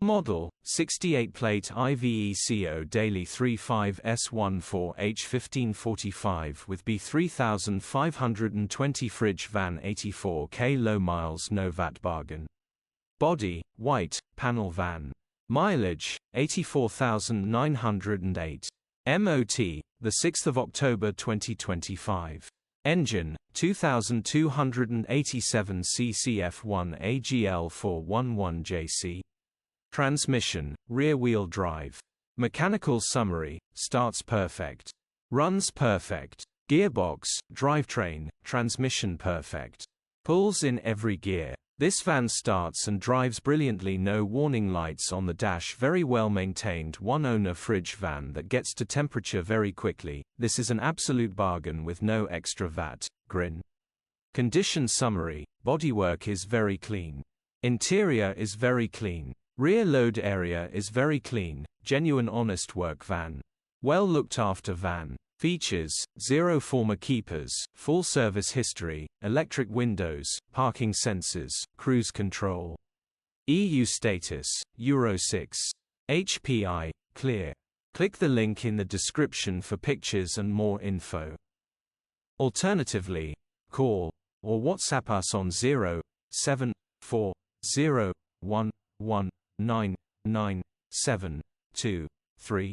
Model, 68-plate Iveco Daily 35S14H1545 with B3520 fridge van 84k low miles no VAT bargain. Body, white, panel van. Mileage, 84,908. MOT, the 6th of October 2025. Engine, 2287 cc F1 AGL 411JC. Transmission, rear-wheel drive. Mechanical summary, starts perfect. Runs perfect. Gearbox, drivetrain, transmission perfect. Pulls in every gear. This van starts and drives brilliantly. No warning lights on the dash. Very well maintained one-owner fridge van that gets to temperature very quickly. This is an absolute bargain with no extra VAT. Grin. Condition summary, bodywork is very clean. Interior is very clean. Rear load area is very clean, genuine honest work van. Well looked after van. Features, 0 former keepers, full service history, electric windows, parking sensors, cruise control. EU status, Euro 6. HPI, clear. Click the link in the description for pictures and more info. Alternatively, call or WhatsApp us on 07401119973.